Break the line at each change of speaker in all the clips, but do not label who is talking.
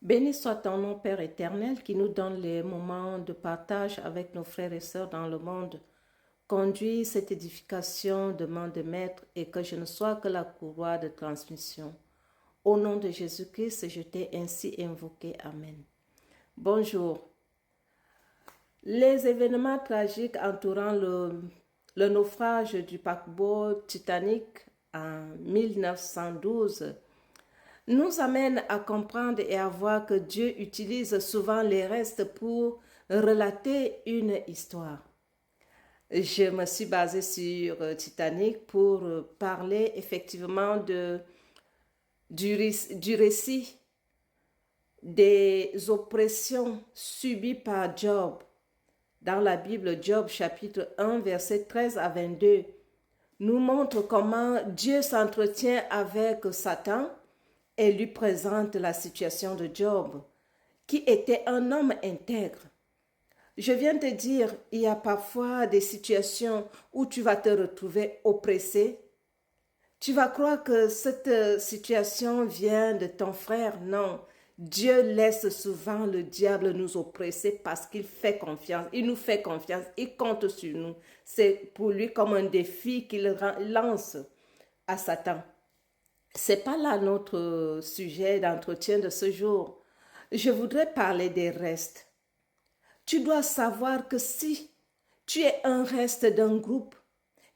Béni soit ton nom, Père éternel, qui nous donne les moments de partage avec nos frères et sœurs dans le monde. Conduis cette édification de main de maître et que je ne sois que la courroie de transmission. Au nom de Jésus-Christ, je t'ai ainsi invoqué. Amen. Bonjour. Les événements tragiques entourant le naufrage du paquebot Titanic en 1912 nous amènent à comprendre et à voir que Dieu utilise souvent les restes pour relater une histoire. Je me suis basée sur Titanic pour parler effectivement du récit des oppressions subies par Job. Dans la Bible, Job chapitre 1, verset 13 à 22, nous montre comment Dieu s'entretient avec Satan et lui présente la situation de Job, qui était un homme intègre. Je viens de dire, il y a parfois des situations où tu vas te retrouver oppressé. Tu vas croire que cette situation vient de ton frère. Non, Dieu laisse souvent le diable nous oppresser parce qu'il fait confiance. Il nous fait confiance, il compte sur nous. C'est pour lui comme un défi qu'il lance à Satan. C'est pas là notre sujet d'entretien de ce jour. Je voudrais parler des restes. Tu dois savoir que si tu es un reste d'un groupe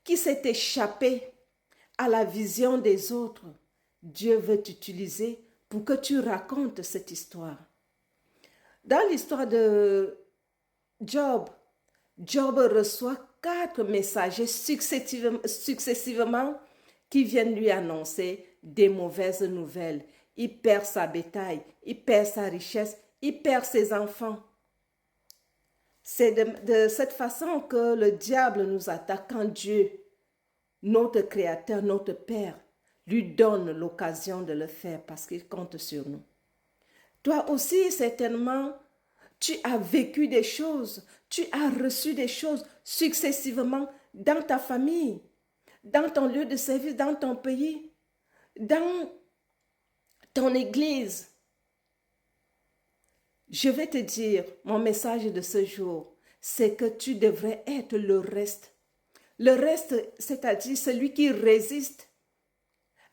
qui s'est échappé à la vision des autres, Dieu veut t'utiliser pour que tu racontes cette histoire. Dans l'histoire de Job, Job reçoit 4 messagers successivement qui viennent lui annoncer des mauvaises nouvelles. Il perd sa bétail, il perd sa richesse, il perd ses enfants. C'est de cette façon que le diable nous attaque quand Dieu, notre Créateur, notre Père, lui donne l'occasion de le faire parce qu'il compte sur nous. Toi aussi, certainement, tu as vécu des choses, tu as reçu des choses successivement dans ta famille, dans ton lieu de service, dans ton pays, dans ton église. Je vais te dire, mon message de ce jour, c'est que tu devrais être le reste. Le reste, c'est-à-dire celui qui résiste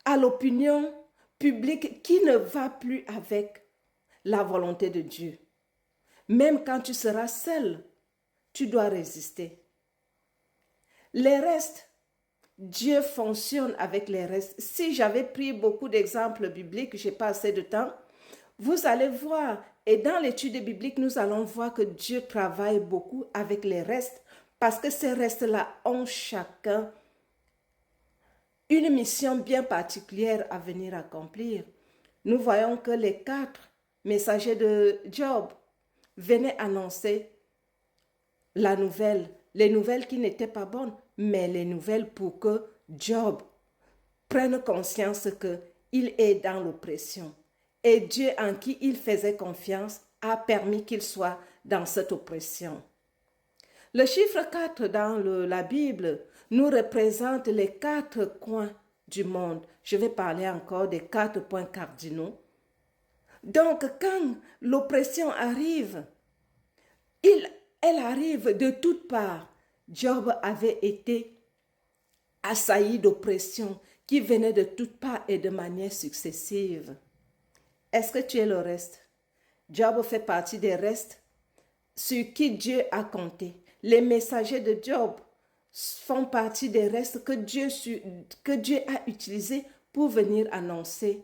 à l'opinion publique qui ne va plus avec la volonté de Dieu. Même quand tu seras seul, tu dois résister. Les restes, Dieu fonctionne avec les restes. Si j'avais pris beaucoup d'exemples bibliques, je n'ai pas assez de temps, vous allez voir, et dans l'étude biblique, nous allons voir que Dieu travaille beaucoup avec les restes, parce que ces restes-là ont chacun une mission bien particulière à venir accomplir. Nous voyons que les 4 messagers de Job venaient annoncer la nouvelle, les nouvelles qui n'étaient pas bonnes, mais les nouvelles pour que Job prenne conscience qu'il est dans l'oppression. Et Dieu en qui il faisait confiance a permis qu'il soit dans cette oppression. Le chiffre 4 dans la Bible nous représente les 4 coins du monde. Je vais parler encore des 4 points cardinaux. Donc, quand l'oppression arrive, elle arrive de toutes parts. Job avait été assailli d'oppression qui venait de toutes parts et de manière successive. Est-ce que tu es le reste? Job fait partie des restes sur qui Dieu a compté. Les messagers de Job font partie des restes que Dieu a utilisés pour venir annoncer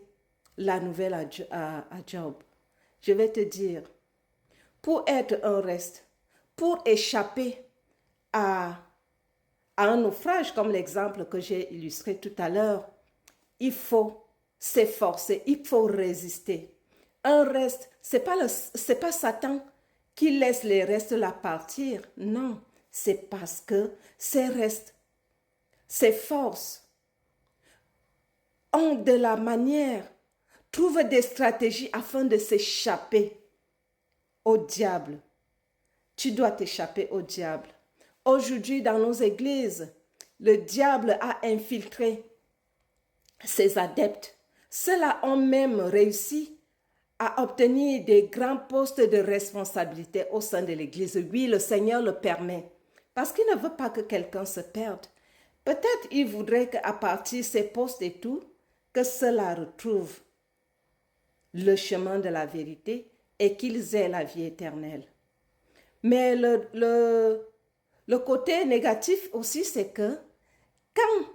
la nouvelle à Job. Je vais te dire, pour être un reste, pour échapper à un naufrage, comme l'exemple que j'ai illustré tout à l'heure, il faut s'efforcer, il faut résister. Un reste, c'est pas Satan qui laisse les restes là partir. Non, c'est parce que ces restes, ces forces ont de la manière, trouvent des stratégies afin de s'échapper au diable. Tu dois t'échapper au diable. Aujourd'hui, dans nos églises, le diable a infiltré ses adeptes. Ceux-là ont même réussi à obtenir des grands postes de responsabilité au sein de l'Église. Oui, le Seigneur le permet. Parce qu'il ne veut pas que quelqu'un se perde. Peut-être il voudrait qu'à partir de ces postes et tout, que cela retrouve le chemin de la vérité et qu'ils aient la vie éternelle. Mais le côté négatif aussi, c'est que quand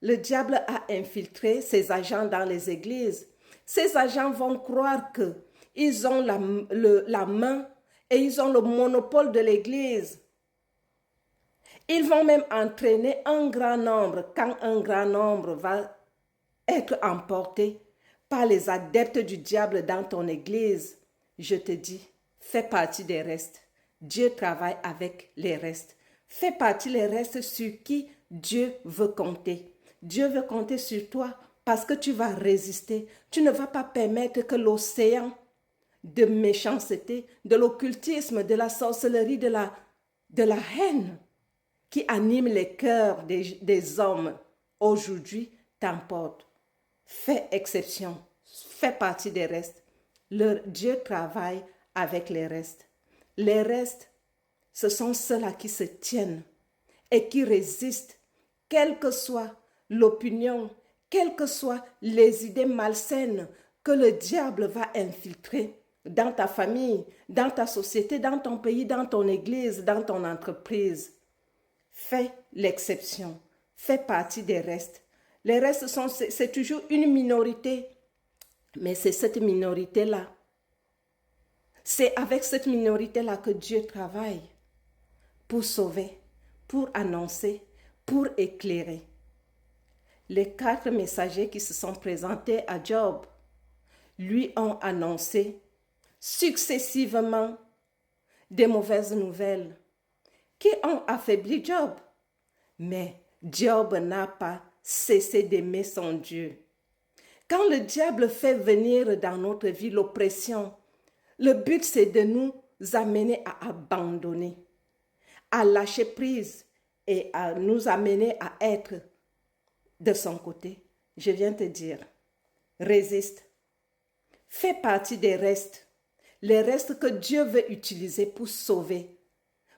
le diable a infiltré ses agents dans les églises, ces agents vont croire qu'ils ont la main et ils ont le monopole de l'église. Ils vont même entraîner un grand nombre. Quand un grand nombre va être emporté par les adeptes du diable dans ton église, je te dis, fais partie des restes. Dieu travaille avec les restes. Fais partie des restes sur qui Dieu veut compter. Dieu veut compter sur toi parce que tu vas résister. Tu ne vas pas permettre que l'océan de méchanceté, de l'occultisme, de la sorcellerie, de la haine qui anime les cœurs des hommes aujourd'hui t'emporte. Fais exception. Fais partie des restes. Dieu travaille avec les restes. Les restes, ce sont ceux-là qui se tiennent et qui résistent, quelle que soit l'opinion, quelles que soient les idées malsaines que le diable va infiltrer dans ta famille, dans ta société, dans ton pays, dans ton église, dans ton entreprise. Fais l'exception. Fais partie des restes. Les restes, c'est toujours une minorité, mais c'est cette minorité-là. C'est avec cette minorité-là que Dieu travaille pour sauver, pour annoncer, pour éclairer. Les 4 messagers qui se sont présentés à Job lui ont annoncé successivement des mauvaises nouvelles qui ont affaibli Job. Mais Job n'a pas cessé d'aimer son Dieu. Quand le diable fait venir dans notre vie l'oppression, le but c'est de nous amener à abandonner, à lâcher prise et à nous amener à être de son côté. Je viens te dire, résiste. Fais partie des restes, les restes que Dieu veut utiliser pour sauver,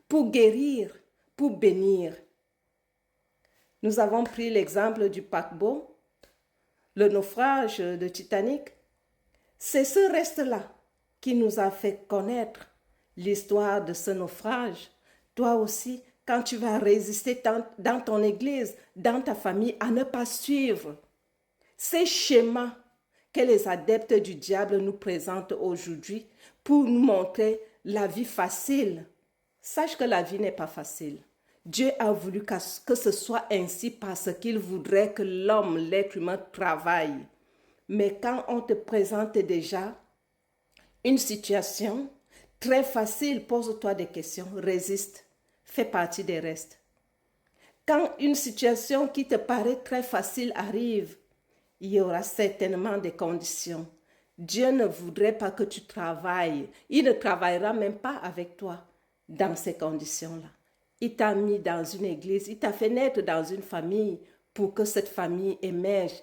pour guérir, pour bénir. Nous avons pris l'exemple du paquebot, le naufrage de Titanic. C'est ce reste-là qui nous a fait connaître l'histoire de ce naufrage. Toi aussi, quand tu vas résister dans ton église, dans ta famille, à ne pas suivre ces schémas que les adeptes du diable nous présentent aujourd'hui pour nous montrer la vie facile. Sache que la vie n'est pas facile. Dieu a voulu que ce soit ainsi parce qu'il voudrait que l'homme, l'être humain, travaille. Mais quand on te présente déjà une situation très facile, pose-toi des questions, résiste, fais partie des restes. Quand une situation qui te paraît très facile arrive, il y aura certainement des conditions. Dieu ne voudrait pas que tu travailles. Il ne travaillera même pas avec toi dans ces conditions-là. Il t'a mis dans une église, il t'a fait naître dans une famille pour que cette famille émerge,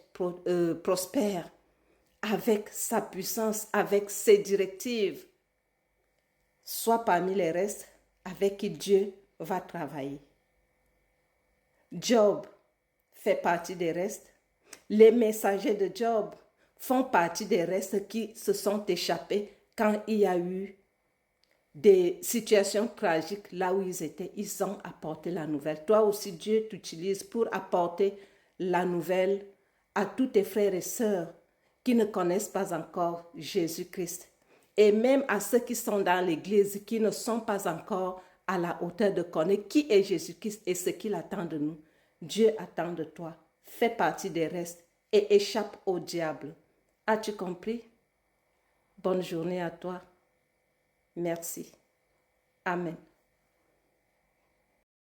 prospère, avec sa puissance, avec ses directives. Sois parmi les restes avec qui Dieu va travailler. Job fait partie des restes. Les messagers de Job font partie des restes qui se sont échappés quand il y a eu des situations tragiques là où ils étaient. Ils ont apporté la nouvelle. Toi aussi, Dieu t'utilise pour apporter la nouvelle à tous tes frères et sœurs qui ne connaissent pas encore Jésus-Christ. Et même à ceux qui sont dans l'église, qui ne sont pas encore à la hauteur de connaître qui est Jésus-Christ et ce qu'il attend de nous. Dieu attend de toi. Fais partie des restes et échappe au diable. As-tu compris? Bonne journée à toi. Merci. Amen.